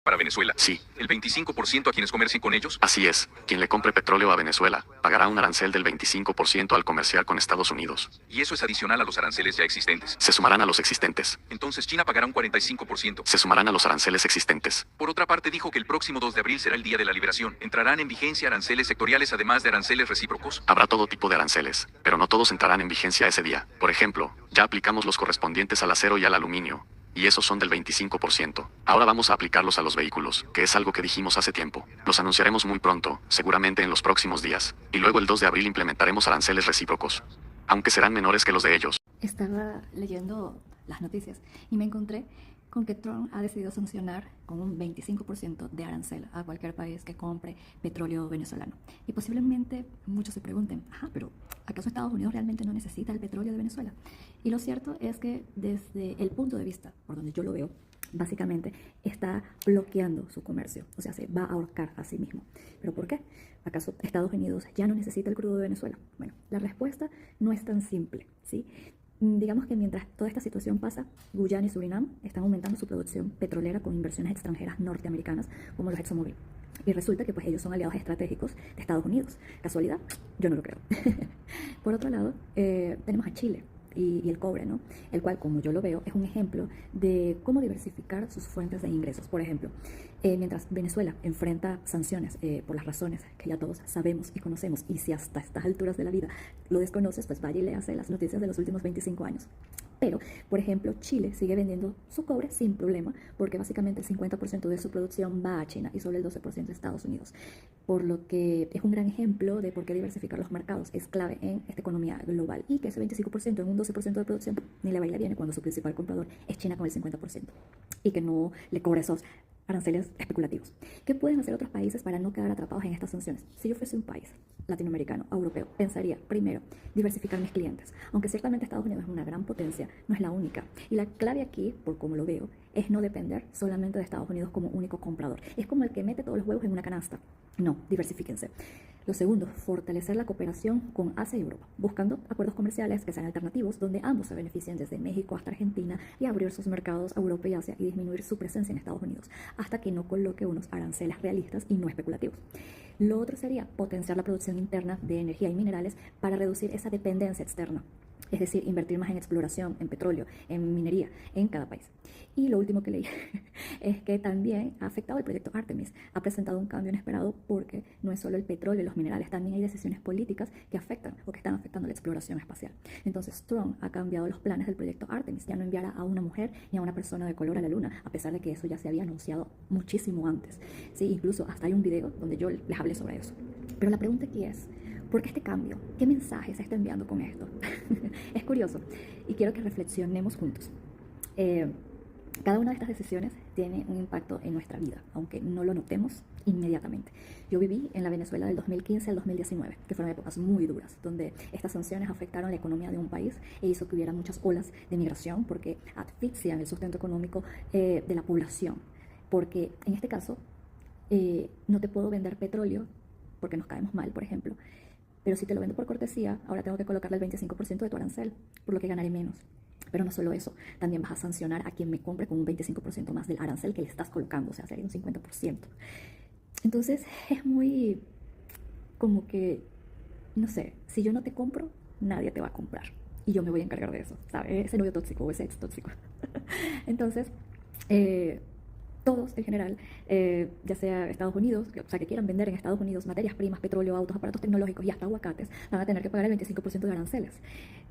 para Venezuela. Sí, ¿El 25% a quienes comercien con ellos? así es. Quien le compre petróleo a Venezuela pagará un arancel del 25% al comerciar con Estados Unidos. Y eso es adicional a los aranceles ya existentes. Se sumarán a los existentes. Entonces China pagará un 45%. Se sumarán a los aranceles existentes. Por otra parte, dijo que el próximo 2 de abril será el día de la liberación. ¿Entrarán en vigencia aranceles sectoriales además de aranceles recíprocos? Habrá todo tipo de aranceles, pero no todos entrarán en vigencia ese día. Por ejemplo, ya aplicamos los correspondientes al acero y al aluminio. Y esos son del 25%. Ahora vamos a aplicarlos a los vehículos, que es algo que dijimos hace tiempo. Los anunciaremos muy pronto, seguramente en los próximos días. Y luego el 2 de abril implementaremos aranceles recíprocos. Aunque serán menores que los de ellos. Estaba leyendo las noticias y me encontré con que Trump ha decidido sancionar con un 25% de arancel a cualquier país que compre petróleo venezolano. Y posiblemente muchos se pregunten, pero ¿acaso Estados Unidos realmente no necesita el petróleo de Venezuela? Y lo cierto es que desde el punto de vista, por donde yo lo veo, básicamente está bloqueando su comercio, o sea, se va a ahorcar a sí mismo. ¿Pero por qué? ¿Acaso Estados Unidos ya no necesita el crudo de Venezuela? Bueno, la respuesta no es tan simple, ¿sí? Digamos que mientras toda esta situación pasa, Guyana y Surinam están aumentando su producción petrolera con inversiones extranjeras norteamericanas como los ExxonMobil. Y resulta que pues ellos son aliados estratégicos de Estados Unidos. ¿Casualidad? Yo no lo creo. Por otro lado, tenemos a Chile y el cobre, ¿no? El cual, como yo lo veo, es un ejemplo de cómo diversificar sus fuentes de ingresos. Por ejemplo, mientras Venezuela enfrenta sanciones por las razones que ya todos sabemos y conocemos, y si hasta estas alturas de la vida lo desconoces, pues vaya y léase las noticias de los últimos 25 años. Pero, por ejemplo, Chile sigue vendiendo su cobre sin problema, porque básicamente el 50% de su producción va a China y solo el 12% a Estados Unidos. Por lo que es un gran ejemplo de por qué diversificar los mercados es clave en esta economía global, y que ese 25% en un 12% de producción ni le baila bien cuando su principal comprador es China con el 50%, y que no le cobra esos aranceles especulativos. ¿Qué pueden hacer otros países para no quedar atrapados en estas sanciones? Si yo fuese un país latinoamericano o europeo, pensaría, primero, diversificar mis clientes. Aunque ciertamente Estados Unidos es una gran potencia, no es la única. Y la clave aquí, por como lo veo, es no depender solamente de Estados Unidos como único comprador. Es como el que mete todos los huevos en una canasta. No, diversifíquense. Lo segundo, fortalecer la cooperación con Asia y Europa, buscando acuerdos comerciales que sean alternativos, donde ambos se beneficien desde México hasta Argentina, y abrir sus mercados a Europa y Asia y disminuir su presencia en Estados Unidos, hasta que no coloque unos aranceles realistas y no especulativos. Lo otro sería potenciar la producción interna de energía y minerales para reducir esa dependencia externa. Es decir, invertir más en exploración, en petróleo, en minería, en cada país. Y lo último que leí es que también ha afectado el proyecto Artemis. Ha presentado un cambio inesperado porque no es solo el petróleo y los minerales, también hay decisiones políticas que afectan o que están afectando la exploración espacial. Entonces Trump ha cambiado los planes del proyecto Artemis. Ya no enviará a una mujer ni a una persona de color a la luna, a pesar de que eso ya se había anunciado muchísimo antes. Sí, incluso hasta hay un video donde yo les hablé sobre eso. Pero la pregunta aquí es, ¿por qué este cambio? ¿Qué mensaje se está enviando con esto? Es curioso y quiero que reflexionemos juntos. Cada una de estas decisiones tiene un impacto en nuestra vida, aunque no lo notemos inmediatamente. Yo viví en la Venezuela del 2015 al 2019, que fueron épocas muy duras, donde estas sanciones afectaron la economía de un país e hizo que hubiera muchas olas de migración, porque asfixian el sustento económico de la población. Porque en este caso, no te puedo vender petróleo porque nos caemos mal, por ejemplo, pero si te lo vendo por cortesía, ahora tengo que colocarle el 25% de tu arancel, por lo que ganaré menos. Pero no solo eso, también vas a sancionar a quien me compre con un 25% más del arancel que le estás colocando, o sea, sería un 50%. Entonces es muy como que, no sé, si yo no te compro, nadie te va a comprar. Y yo me voy a encargar de eso, ¿sabes? Ese novio tóxico o ese ex tóxico. Entonces, todos en general, ya sea Estados Unidos, o sea, que quieran vender en Estados Unidos materias primas, petróleo, autos, aparatos tecnológicos y hasta aguacates, van a tener que pagar el 25% de aranceles.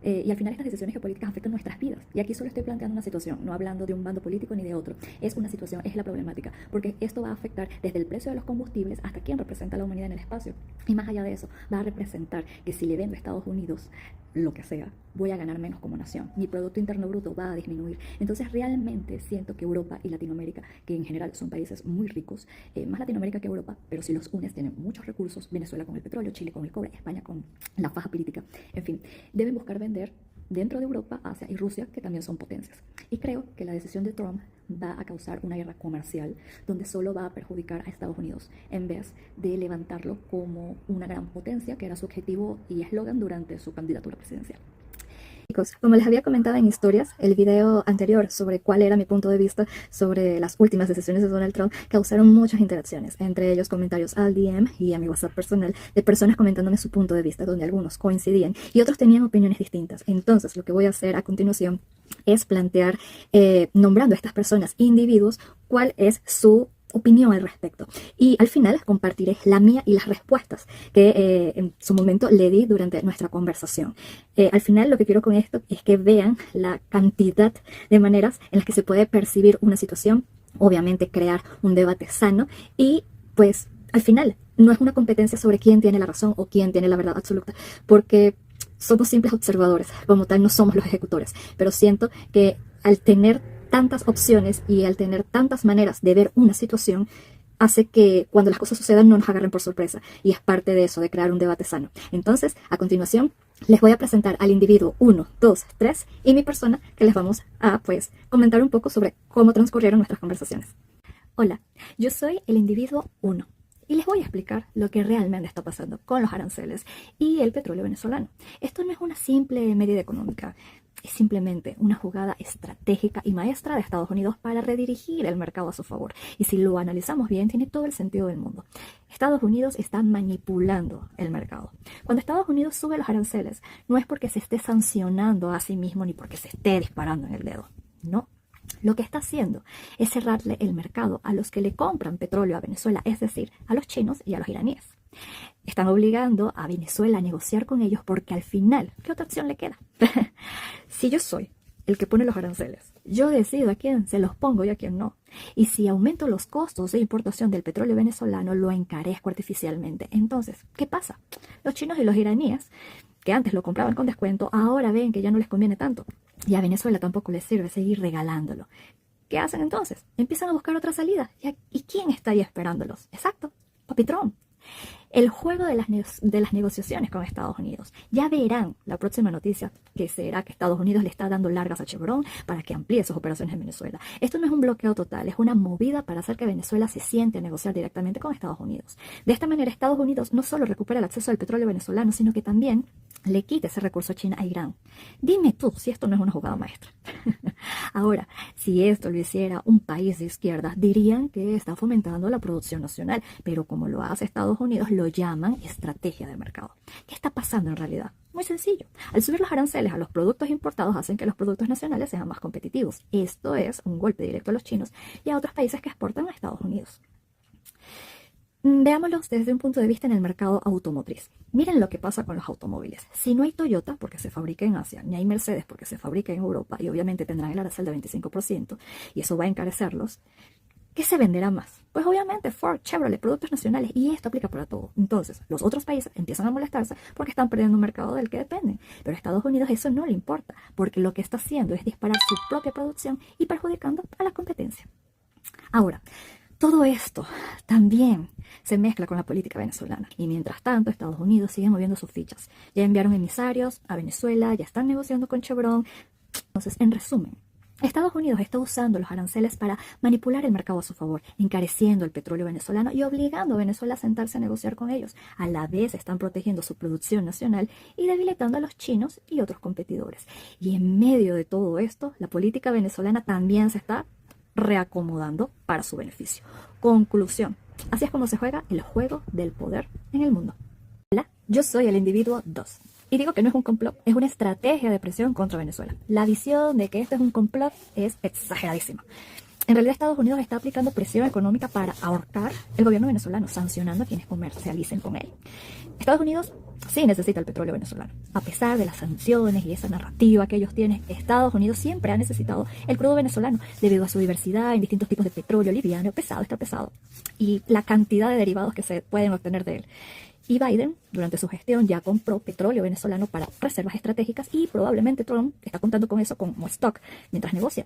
Y al final estas decisiones geopolíticas afectan nuestras vidas. Y aquí solo estoy planteando una situación, no hablando de un bando político ni de otro. Es una situación, es la problemática, porque esto va a afectar desde el precio de los combustibles hasta quién representa a la humanidad en el espacio. Y más allá de eso, va a representar que si le vendo a Estados Unidos lo que sea, voy a ganar menos como nación. Mi Producto Interno Bruto va a disminuir. Entonces realmente siento que Europa y Latinoamérica, que en general son países muy ricos, más Latinoamérica que Europa, pero si los unes tienen muchos recursos, Venezuela con el petróleo, Chile con el cobre, España con la faja pirítica, en fin, deben buscar vender dentro de Europa, Asia y Rusia, que también son potencias. Y creo que la decisión de Trump va a causar una guerra comercial donde solo va a perjudicar a Estados Unidos en vez de levantarlo como una gran potencia, que era su objetivo y eslogan durante su candidatura presidencial. Chicos, como les había comentado en historias, el video anterior sobre cuál era mi punto de vista sobre las últimas decisiones de Donald Trump causaron muchas interacciones, entre ellos comentarios al DM y a mi WhatsApp personal de personas comentándome su punto de vista, donde algunos coincidían y otros tenían opiniones distintas. Entonces, lo que voy a hacer a continuación es plantear, nombrando a estas personas individuos, cuál es su opinión al respecto. Y al final compartiré la mía y las respuestas que en su momento le di durante nuestra conversación. Al final lo que quiero con esto es que vean la cantidad de maneras en las que se puede percibir una situación, obviamente crear un debate sano y pues al final no es una competencia sobre quién tiene la razón o quién tiene la verdad absoluta, porque somos simples observadores, como tal no somos los ejecutores, pero siento que al tener tantas opciones y al tener tantas maneras de ver una situación, hace que cuando las cosas sucedan no nos agarren por sorpresa, y es parte de eso, de crear un debate sano. Entonces, a continuación, les voy a presentar al individuo 1, 2, 3 y mi persona, que les vamos a pues comentar un poco sobre cómo transcurrieron nuestras conversaciones. Hola, yo soy el individuo 1. Y les voy a explicar lo que realmente está pasando con los aranceles y el petróleo venezolano. Esto no es una simple medida económica, es simplemente una jugada estratégica y maestra de Estados Unidos para redirigir el mercado a su favor. Y si lo analizamos bien, tiene todo el sentido del mundo. Estados Unidos está manipulando el mercado. Cuando Estados Unidos sube los aranceles, no es porque se esté sancionando a sí mismo ni porque se esté disparando en el dedo. No. Lo que está haciendo es cerrarle el mercado a los que le compran petróleo a Venezuela, es decir, a los chinos y a los iraníes. Están obligando a Venezuela a negociar con ellos porque al final, ¿qué otra opción le queda? Si yo soy el que pone los aranceles, yo decido a quién se los pongo y a quién no. Y si aumento los costos de importación del petróleo venezolano, lo encarezco artificialmente. Entonces, ¿qué pasa? Los chinos y los iraníes, que antes lo compraban con descuento, ahora ven que ya no les conviene tanto. Y a Venezuela tampoco les sirve seguir regalándolo. ¿Qué hacen entonces? Empiezan a buscar otra salida. ¿Y quién está ahí esperándolos? Exacto, Papi Trump. El juego de las negociaciones con Estados Unidos. Ya verán la próxima noticia, que será que Estados Unidos le está dando largas a Chevron para que amplíe sus operaciones en Venezuela. Esto no es un bloqueo total, es una movida para hacer que Venezuela se siente a negociar directamente con Estados Unidos. De esta manera, Estados Unidos no solo recupera el acceso al petróleo venezolano, sino que también le quita ese recurso a China e Irán. Dime tú si esto no es una jugada maestra. Ahora, si esto lo hiciera un país de izquierda, dirían que está fomentando la producción nacional, pero como lo hace Estados Unidos, lo llaman estrategia de mercado. ¿Qué está pasando en realidad? Muy sencillo. Al subir los aranceles a los productos importados, hacen que los productos nacionales sean más competitivos. Esto es un golpe directo a los chinos y a otros países que exportan a Estados Unidos. Veámoslos desde un punto de vista en el mercado automotriz. Miren lo que pasa con los automóviles. Si no hay Toyota porque se fabrica en Asia, ni hay Mercedes porque se fabrica en Europa, y obviamente tendrán el arancel de 25%, y eso va a encarecerlos, ¿qué se venderá más? Pues obviamente Ford, Chevrolet, productos nacionales, y esto aplica para todo. Entonces, los otros países empiezan a molestarse porque están perdiendo un mercado del que dependen. Pero a Estados Unidos eso no le importa, porque lo que está haciendo es disparar su propia producción y perjudicando a la competencia. Ahora, todo esto también se mezcla con la política venezolana. Y mientras tanto, Estados Unidos sigue moviendo sus fichas. Ya enviaron emisarios a Venezuela, ya están negociando con Chevron. Entonces, en resumen, Estados Unidos está usando los aranceles para manipular el mercado a su favor, encareciendo el petróleo venezolano y obligando a Venezuela a sentarse a negociar con ellos. A la vez están protegiendo su producción nacional y debilitando a los chinos y otros competidores. Y en medio de todo esto, la política venezolana también se está reacomodando para su beneficio. Conclusión. Así es como se juega el juego del poder en el mundo. Hola, yo soy el individuo 2. Y digo que no es un complot, es una estrategia de presión contra Venezuela. La visión de que esto es un complot es exageradísima. En realidad, Estados Unidos está aplicando presión económica para ahorcar el gobierno venezolano, sancionando a quienes comercialicen con él. Estados Unidos sí necesita el petróleo venezolano. A pesar de las sanciones y esa narrativa que ellos tienen, Estados Unidos siempre ha necesitado el crudo venezolano debido a su diversidad en distintos tipos de petróleo, liviano, pesado, extra pesado, y la cantidad de derivados que se pueden obtener de él. Y Biden, durante su gestión, ya compró petróleo venezolano para reservas estratégicas y probablemente Trump está contando con eso como stock mientras negocia.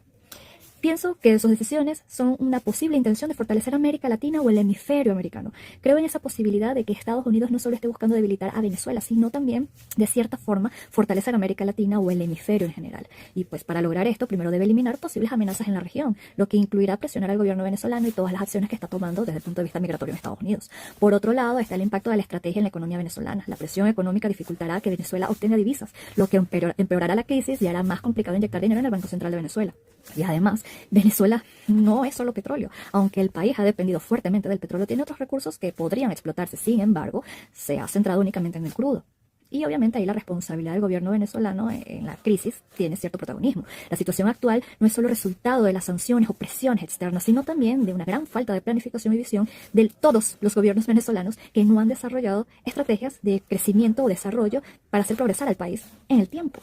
Pienso que sus decisiones son una posible intención de fortalecer América Latina o el hemisferio americano. Creo en esa posibilidad de que Estados Unidos no solo esté buscando debilitar a Venezuela, sino también, de cierta forma, fortalecer América Latina o el hemisferio en general. Y pues para lograr esto, primero debe eliminar posibles amenazas en la región, lo que incluirá presionar al gobierno venezolano y todas las acciones que está tomando desde el punto de vista migratorio en Estados Unidos. Por otro lado, está el impacto de la estrategia en la economía venezolana. La presión económica dificultará que Venezuela obtenga divisas, lo que empeorará la crisis y hará más complicado inyectar dinero en el Banco Central de Venezuela. Y además, Venezuela no es solo petróleo. Aunque el país ha dependido fuertemente del petróleo, tiene otros recursos que podrían explotarse. Sin embargo, se ha centrado únicamente en el crudo. Y obviamente ahí la responsabilidad del gobierno venezolano en la crisis tiene cierto protagonismo. La situación actual no es solo resultado de las sanciones o presiones externas, sino también de una gran falta de planificación y visión de todos los gobiernos venezolanos que no han desarrollado estrategias de crecimiento o desarrollo para hacer progresar al país en el tiempo.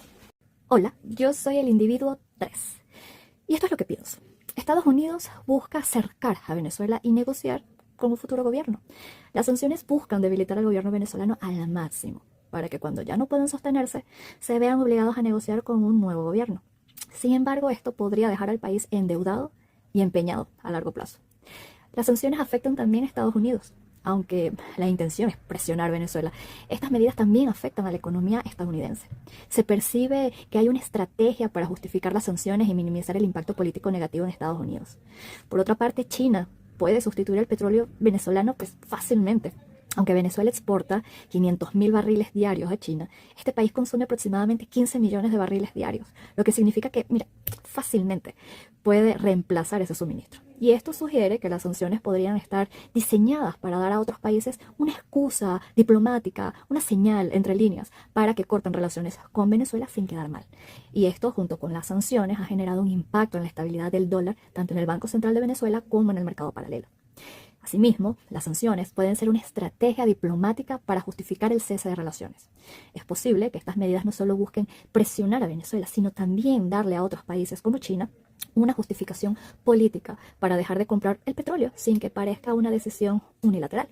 Hola, yo soy el individuo 3. Y esto es lo que pienso. Estados Unidos busca acercar a Venezuela y negociar con un futuro gobierno. Las sanciones buscan debilitar al gobierno venezolano al máximo, para que cuando ya no puedan sostenerse, se vean obligados a negociar con un nuevo gobierno. Sin embargo, esto podría dejar al país endeudado y empeñado a largo plazo. Las sanciones afectan también a Estados Unidos. Aunque la intención es presionar a Venezuela, estas medidas también afectan a la economía estadounidense. Se percibe que hay una estrategia para justificar las sanciones y minimizar el impacto político negativo en Estados Unidos. Por otra parte, China puede sustituir el petróleo venezolano fácilmente. Aunque Venezuela exporta 500.000 barriles diarios a China, este país consume aproximadamente 15 millones de barriles diarios, lo que significa que, fácilmente puede reemplazar ese suministro. Y esto sugiere que las sanciones podrían estar diseñadas para dar a otros países una excusa diplomática, una señal entre líneas, para que corten relaciones con Venezuela sin quedar mal. Y esto, junto con las sanciones, ha generado un impacto en la estabilidad del dólar, tanto en el Banco Central de Venezuela como en el mercado paralelo. Asimismo, las sanciones pueden ser una estrategia diplomática para justificar el cese de relaciones. Es posible que estas medidas no solo busquen presionar a Venezuela, sino también darle a otros países como China una justificación política para dejar de comprar el petróleo sin que parezca una decisión unilateral.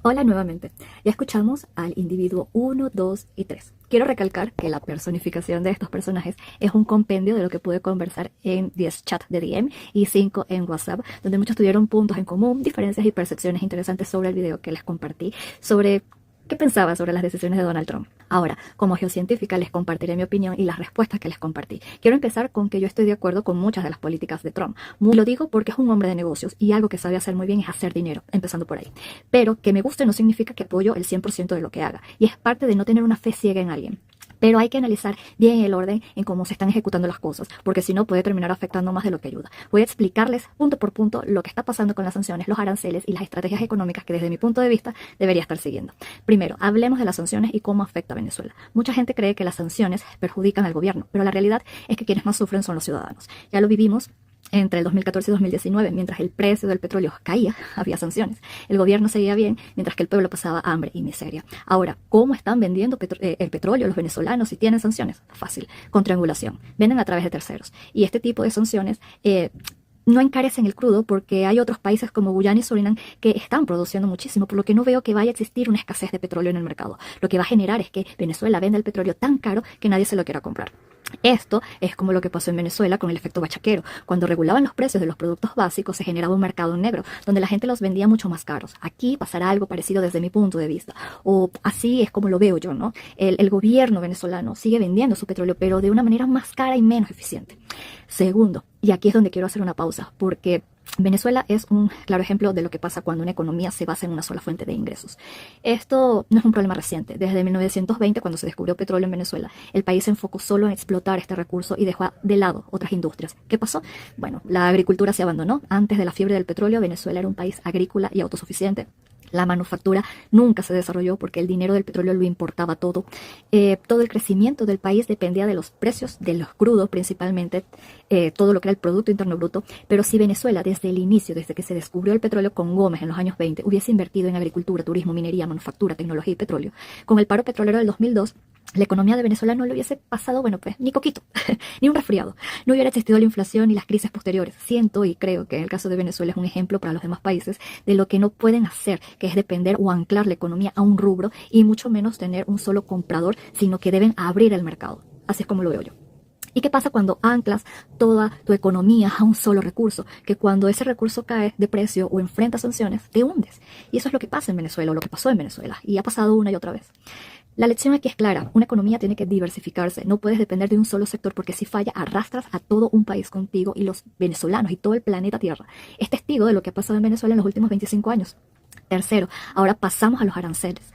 Hola nuevamente, ya escuchamos al individuo 1, 2 y 3. Quiero recalcar que la personificación de estos personajes es un compendio de lo que pude conversar en 10 chats de DM y 5 en WhatsApp, donde muchos tuvieron puntos en común, diferencias y percepciones interesantes sobre el video que les compartí, sobre qué pensaba sobre las decisiones de Donald Trump. Ahora, como geocientífica, les compartiré mi opinión y las respuestas que les compartí. Quiero empezar con que yo estoy de acuerdo con muchas de las políticas de Trump. Lo digo porque es un hombre de negocios y algo que sabe hacer muy bien es hacer dinero, empezando por ahí. Pero que me guste no significa que apoyo el 100% de lo que haga. Y es parte de no tener una fe ciega en alguien. Pero hay que analizar bien el orden en cómo se están ejecutando las cosas, porque si no puede terminar afectando más de lo que ayuda. Voy a explicarles punto por punto lo que está pasando con las sanciones, los aranceles y las estrategias económicas que desde mi punto de vista debería estar siguiendo. Primero, hablemos de las sanciones y cómo afecta a Venezuela. Mucha gente cree que las sanciones perjudican al gobierno, pero la realidad es que quienes más sufren son los ciudadanos. Ya lo vivimos entre el 2014 y 2019, mientras el precio del petróleo caía, había sanciones. El gobierno seguía bien, mientras que el pueblo pasaba hambre y miseria. Ahora, ¿cómo están vendiendo el petróleo los venezolanos si tienen sanciones? Fácil, con triangulación. Venden a través de terceros. Y este tipo de sanciones no encarecen el crudo porque hay otros países como Guyana y Surinam que están produciendo muchísimo, por lo que no veo que vaya a existir una escasez de petróleo en el mercado. Lo que va a generar es que Venezuela venda el petróleo tan caro que nadie se lo quiera comprar. Esto es como lo que pasó en Venezuela con el efecto bachaquero. Cuando regulaban los precios de los productos básicos se generaba un mercado negro donde la gente los vendía mucho más caros. Aquí pasará algo parecido desde mi punto de vista, o así es como lo veo yo, ¿no? El gobierno venezolano sigue vendiendo su petróleo, pero de una manera más cara y menos eficiente. Segundo, y aquí es donde quiero hacer una pausa, porque Venezuela es un claro ejemplo de lo que pasa cuando una economía se basa en una sola fuente de ingresos. Esto no es un problema reciente. Desde 1920, cuando se descubrió petróleo en Venezuela, el país se enfocó solo en explotar este recurso y dejó de lado otras industrias. ¿Qué pasó? Bueno, la agricultura se abandonó. Antes de la fiebre del petróleo, Venezuela era un país agrícola y autosuficiente. La manufactura nunca se desarrolló porque el dinero del petróleo lo importaba todo. Todo el crecimiento del país dependía de los precios de los crudos, principalmente todo lo que era el Producto Interno Bruto. Pero si Venezuela desde el inicio, desde que se descubrió el petróleo con Gómez en los años 20, hubiese invertido en agricultura, turismo, minería, manufactura, tecnología y petróleo, con el paro petrolero del 2002, la economía de Venezuela no le hubiese pasado, ni coquito, ni un resfriado. No hubiera existido la inflación y las crisis posteriores. Siento y creo que el caso de Venezuela es un ejemplo para los demás países de lo que no pueden hacer, que es depender o anclar la economía a un rubro y mucho menos tener un solo comprador, sino que deben abrir el mercado. Así es como lo veo yo. ¿Y qué pasa cuando anclas toda tu economía a un solo recurso? Que cuando ese recurso cae de precio o enfrenta sanciones, te hundes. Y eso es lo que pasa en Venezuela, o lo que pasó en Venezuela, y ha pasado una y otra vez. La lección aquí es clara, una economía tiene que diversificarse, no puedes depender de un solo sector porque si falla arrastras a todo un país contigo y los venezolanos y todo el planeta Tierra es testigo de lo que ha pasado en Venezuela en los últimos 25 años. Tercero, ahora pasamos a los aranceles.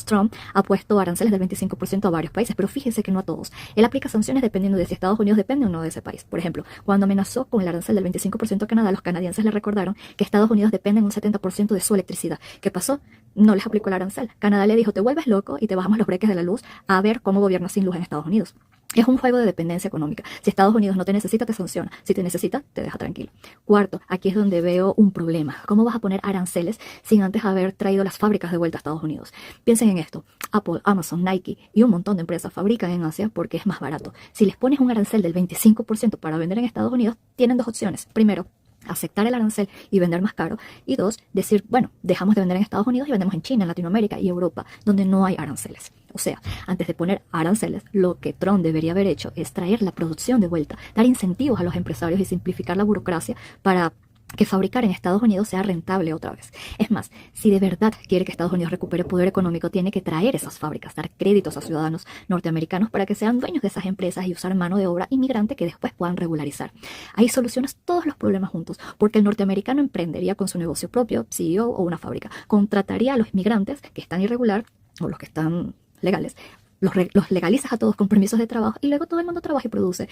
Trump ha puesto aranceles del 25% a varios países, pero fíjense que no a todos. Él aplica sanciones dependiendo de si Estados Unidos depende o no de ese país. Por ejemplo, cuando amenazó con el arancel del 25% a Canadá, los canadienses le recordaron que Estados Unidos depende en un 70% de su electricidad. ¿Qué pasó? No les aplicó el arancel. Canadá le dijo, te vuelves loco y te bajamos los breques de la luz a ver cómo gobiernas sin luz en Estados Unidos. Es un juego de dependencia económica. Si Estados Unidos no te necesita, te sanciona. Si te necesita, te deja tranquilo. Cuarto, aquí es donde veo un problema. ¿Cómo vas a poner aranceles sin antes haber traído las fábricas de vuelta a Estados Unidos? Piensen en esto. Apple, Amazon, Nike y un montón de empresas fabrican en Asia porque es más barato. Si les pones un arancel del 25% para vender en Estados Unidos, tienen dos opciones. Primero, aceptar el arancel y vender más caro. Y dos, decir, bueno, dejamos de vender en Estados Unidos y vendemos en China, en Latinoamérica y Europa, donde no hay aranceles. O sea, antes de poner aranceles, lo que Trump debería haber hecho es traer la producción de vuelta, dar incentivos a los empresarios y simplificar la burocracia para que fabricar en Estados Unidos sea rentable otra vez. Es más, si de verdad quiere que Estados Unidos recupere poder económico, tiene que traer esas fábricas, dar créditos a ciudadanos norteamericanos para que sean dueños de esas empresas y usar mano de obra inmigrante que después puedan regularizar. Ahí solucionas todos los problemas juntos, porque el norteamericano emprendería con su negocio propio, CEO o una fábrica, contrataría a los inmigrantes que están irregular o los que están legales, los legalizas a todos con permisos de trabajo y luego todo el mundo trabaja y produce.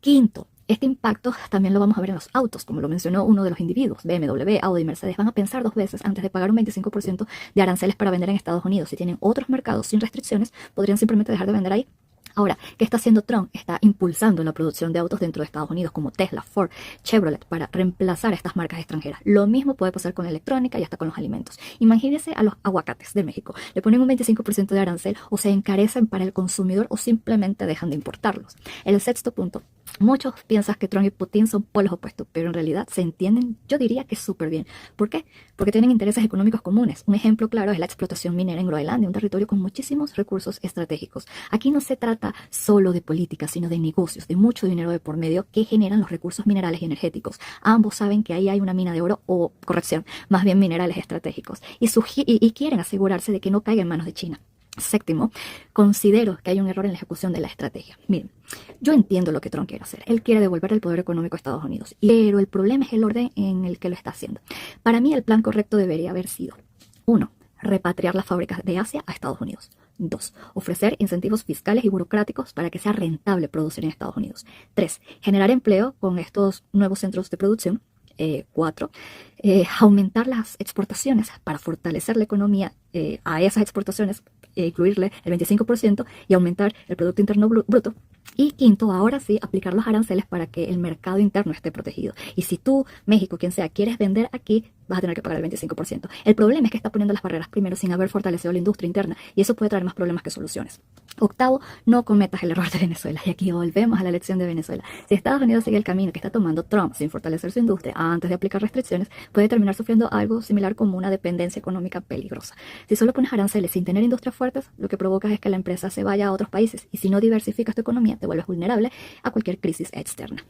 Quinto, este impacto también lo vamos a ver en los autos, como lo mencionó uno de los individuos. BMW, Audi y Mercedes van a pensar dos veces antes de pagar un 25% de aranceles para vender en Estados Unidos. Si tienen otros mercados sin restricciones, podrían simplemente dejar de vender ahí. Ahora, ¿qué está haciendo Trump? Está impulsando la producción de autos dentro de Estados Unidos como Tesla, Ford, Chevrolet para reemplazar a estas marcas extranjeras. Lo mismo puede pasar con la electrónica y hasta con los alimentos. Imagínense a los aguacates de México. Le ponen un 25% de arancel o se encarecen para el consumidor o simplemente dejan de importarlos. El sexto punto. Muchos piensan que Trump y Putin son polos opuestos, pero en realidad se entienden, yo diría que súper bien. ¿Por qué? Porque tienen intereses económicos comunes. Un ejemplo claro es la explotación minera en Groenlandia, un territorio con muchísimos recursos estratégicos. Aquí no se trata solo de política, sino de negocios, de mucho dinero de por medio que generan los recursos minerales y energéticos. Ambos saben que ahí hay una mina de oro, o corrección, más bien minerales estratégicos, y quieren asegurarse de que no caiga en manos de China. Séptimo, considero que hay un error en la ejecución de la estrategia. Miren, yo entiendo lo que Trump quiere hacer. Él quiere devolver el poder económico a Estados Unidos, pero el problema es el orden en el que lo está haciendo. Para mí el plan correcto debería haber sido: 1. Repatriar las fábricas de Asia a Estados Unidos. 2. Ofrecer incentivos fiscales y burocráticos para que sea rentable producir en Estados Unidos. 3. Generar empleo con estos nuevos centros de producción. 4. Aumentar las exportaciones para fortalecer la economía a esas exportaciones, incluirle el 25% y aumentar el Producto Interno Bruto. Y quinto, ahora sí, aplicar los aranceles para que el mercado interno esté protegido. Y si tú, México, quien sea, quieres vender aquí, vas a tener que pagar el 25%. El problema es que está poniendo las barreras primero sin haber fortalecido la industria interna y eso puede traer más problemas que soluciones. Octavo, no cometas el error de Venezuela. Y aquí volvemos a la lección de Venezuela. Si Estados Unidos sigue el camino que está tomando Trump sin fortalecer su industria antes de aplicar restricciones, puede terminar sufriendo algo similar como una dependencia económica peligrosa. Si solo pones aranceles sin tener industrias fuertes, lo que provocas es que la empresa se vaya a otros países y si no diversificas tu economía, te vuelves vulnerable a cualquier crisis externa.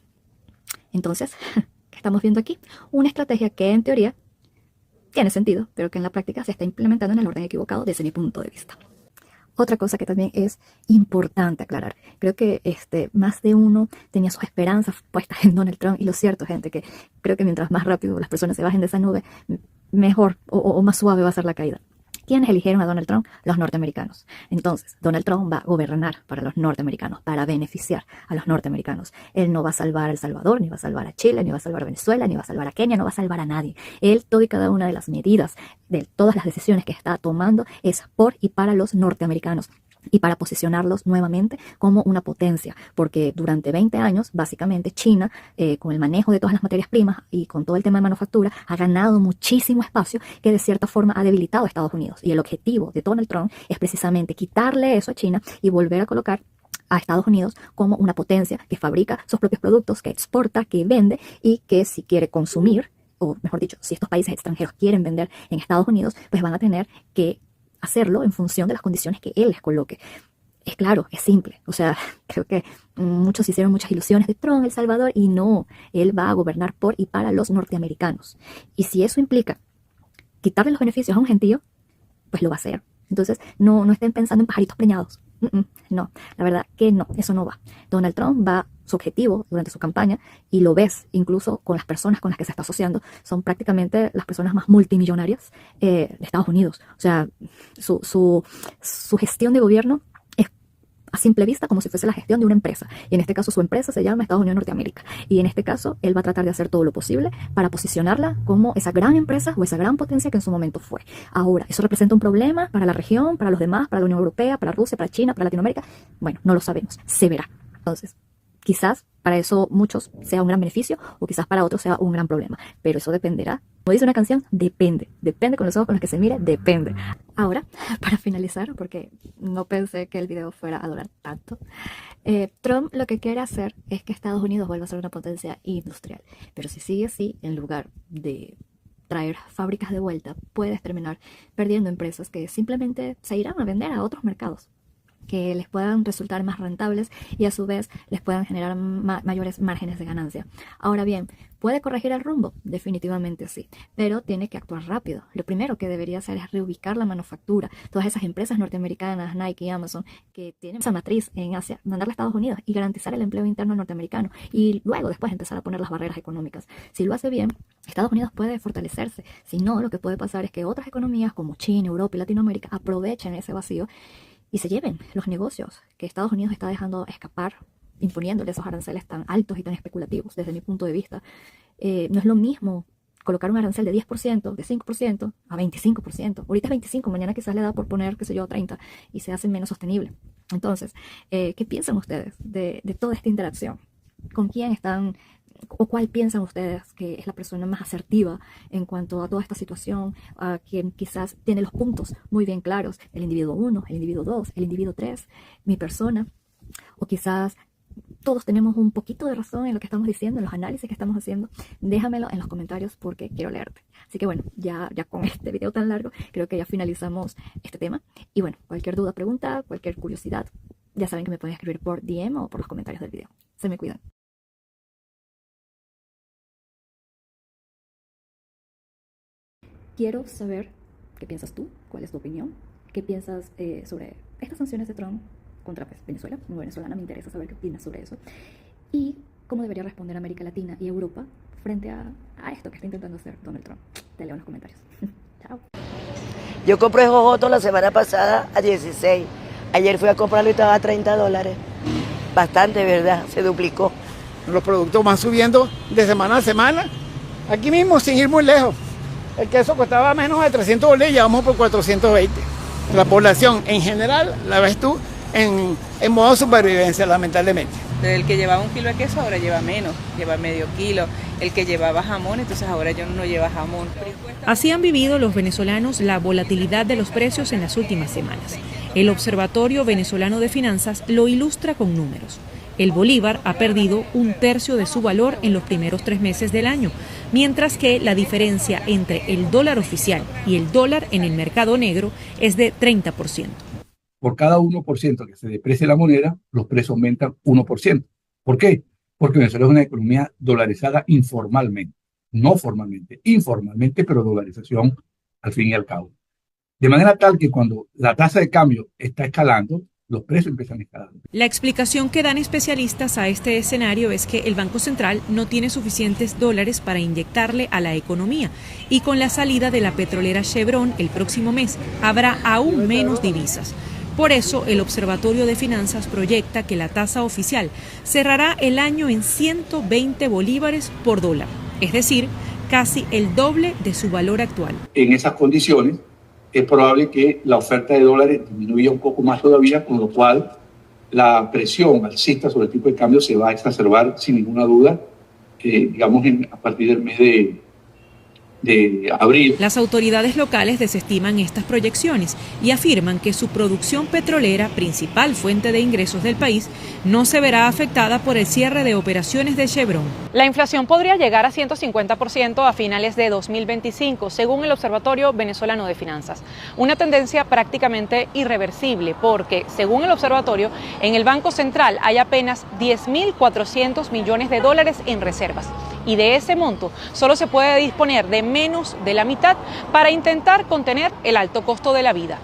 Entonces, ¿qué estamos viendo aquí? Una estrategia que en teoría tiene sentido, pero que en la práctica se está implementando en el orden equivocado desde mi punto de vista. Otra cosa que también es importante aclarar. Creo que más de uno tenía sus esperanzas puestas en Donald Trump y lo cierto, gente, que creo que mientras más rápido las personas se bajen de esa nube, mejor o más suave va a ser la caída. ¿Quiénes eligieron a Donald Trump? Los norteamericanos. Entonces, Donald Trump va a gobernar para los norteamericanos, para beneficiar a los norteamericanos. Él no va a salvar a El Salvador, ni va a salvar a Chile, ni va a salvar a Venezuela, ni va a salvar a Kenia, no va a salvar a nadie. Él, todo y cada una de las medidas, de todas las decisiones que está tomando, es por y para los norteamericanos. Y para posicionarlos nuevamente como una potencia, porque durante 20 años, básicamente, China, con el manejo de todas las materias primas y con todo el tema de manufactura, ha ganado muchísimo espacio que de cierta forma ha debilitado a Estados Unidos. Y el objetivo de Donald Trump es precisamente quitarle eso a China y volver a colocar a Estados Unidos como una potencia que fabrica sus propios productos, que exporta, que vende y que si quiere consumir, o mejor dicho, si estos países extranjeros quieren vender en Estados Unidos, pues van a tener que hacerlo en función de las condiciones que él les coloque. Es claro, es simple. O sea, creo que muchos hicieron muchas ilusiones de Trump, El Salvador, y no, él va a gobernar por y para los norteamericanos. Y si eso implica quitarle los beneficios a un gentío, pues lo va a hacer. Entonces, no estén pensando en pajaritos preñados. No, la verdad que no, eso no va. Donald Trump va, su objetivo durante su campaña, y lo ves incluso con las personas con las que se está asociando, son prácticamente las personas más multimillonarias de Estados Unidos. O sea, su gestión de gobierno es a simple vista como si fuese la gestión de una empresa. Y en este caso su empresa se llama Estados Unidos Norteamérica. Y en este caso él va a tratar de hacer todo lo posible para posicionarla como esa gran empresa o esa gran potencia que en su momento fue. Ahora, ¿eso representa un problema para la región, para los demás, para la Unión Europea, para Rusia, para China, para Latinoamérica? Bueno, no lo sabemos. Se verá. Entonces, quizás para eso muchos sea un gran beneficio o quizás para otros sea un gran problema. Pero eso dependerá. Como dice una canción, depende. Depende con los ojos con los que se mire, depende. Ahora, para finalizar, porque no pensé que el video fuera a durar tanto, Trump lo que quiere hacer es que Estados Unidos vuelva a ser una potencia industrial. Pero si sigue así, en lugar de traer fábricas de vuelta, puedes terminar perdiendo empresas que simplemente se irán a vender a otros mercados que les puedan resultar más rentables y a su vez les puedan generar mayores márgenes de ganancia. Ahora bien, ¿puede corregir el rumbo? Definitivamente sí, pero tiene que actuar rápido. Lo primero que debería hacer es reubicar la manufactura. Todas esas empresas norteamericanas, Nike y Amazon, que tienen esa matriz en Asia, mandarla a Estados Unidos y garantizar el empleo interno norteamericano y luego después empezar a poner las barreras económicas. Si lo hace bien, Estados Unidos puede fortalecerse. Si no, lo que puede pasar es que otras economías como China, Europa y Latinoamérica aprovechen ese vacío y se lleven los negocios que Estados Unidos está dejando escapar, imponiéndole esos aranceles tan altos y tan especulativos, desde mi punto de vista. No es lo mismo colocar un arancel de 10%, de 5%, a 25%. Ahorita es 25%, mañana quizás le da por poner, qué sé yo, 30%, y se hace menos sostenible. Entonces, ¿qué piensan ustedes de toda esta interacción? ¿Con quién están o cuál piensan ustedes que es la persona más asertiva en cuanto a toda esta situación, a quien quizás tiene los puntos muy bien claros? El individuo 1, el individuo 2, el individuo 3, mi persona, o quizás todos tenemos un poquito de razón en lo que estamos diciendo, en los análisis que estamos haciendo. Déjamelo en los comentarios porque quiero leerte. Así que bueno, ya con este video tan largo, creo que ya finalizamos este tema. Y bueno, cualquier duda, pregunta, cualquier curiosidad, ya saben que me pueden escribir por DM o por los comentarios del video. Se me cuidan. Quiero saber qué piensas tú, cuál es tu opinión, qué piensas sobre estas sanciones de Trump contra Venezuela. Como venezolana me interesa saber qué opinas sobre eso. Y cómo debería responder América Latina y Europa frente a esto que está intentando hacer Donald Trump. Te leo en los comentarios. Chao. Yo compré jojoto la semana pasada a 16. Ayer fui a comprarlo y estaba a $30. Bastante, ¿verdad? Se duplicó. Los productos van subiendo de semana a semana. Aquí mismo, sin ir muy lejos. El queso costaba menos de 300 bolívares y ya vamos por 420. La población en general, la ves tú, en modo supervivencia, lamentablemente. El que llevaba 1 kilo de queso ahora lleva menos, lleva medio kilo. El que llevaba jamón, entonces ahora ya no lleva jamón. Así han vivido los venezolanos la volatilidad de los precios en las últimas semanas. El Observatorio Venezolano de Finanzas lo ilustra con números. El bolívar ha perdido 1/3 de su valor en los primeros 3 meses del año, mientras que la diferencia entre el dólar oficial y el dólar en el mercado negro es de 30%. Por cada 1% que se deprecie la moneda, los precios aumentan 1%. ¿Por qué? Porque Venezuela es una economía dolarizada informalmente, no formalmente, informalmente, pero dolarización al fin y al cabo. De manera tal que cuando la tasa de cambio está escalando, los precios empiezan a escalar. La explicación que dan especialistas a este escenario es que el Banco Central no tiene suficientes dólares para inyectarle a la economía y con la salida de la petrolera Chevron el próximo mes habrá aún menos divisas. Por eso, el Observatorio de Finanzas proyecta que la tasa oficial cerrará el año en 120 bolívares por dólar, es decir, casi el doble de su valor actual. En esas condiciones, es probable que la oferta de dólares disminuya un poco más todavía, con lo cual la presión alcista sobre el tipo de cambio se va a exacerbar sin ninguna duda, digamos, a partir del mes de abril. Las autoridades locales desestiman estas proyecciones y afirman que su producción petrolera, principal fuente de ingresos del país, no se verá afectada por el cierre de operaciones de Chevron. La inflación podría llegar a 150% a finales de 2025, según el Observatorio Venezolano de Finanzas. Una tendencia prácticamente irreversible porque, según el observatorio, en el Banco Central hay apenas 10.400 millones de dólares en reservas. Y de ese monto solo se puede disponer de menos de la mitad para intentar contener el alto costo de la vida.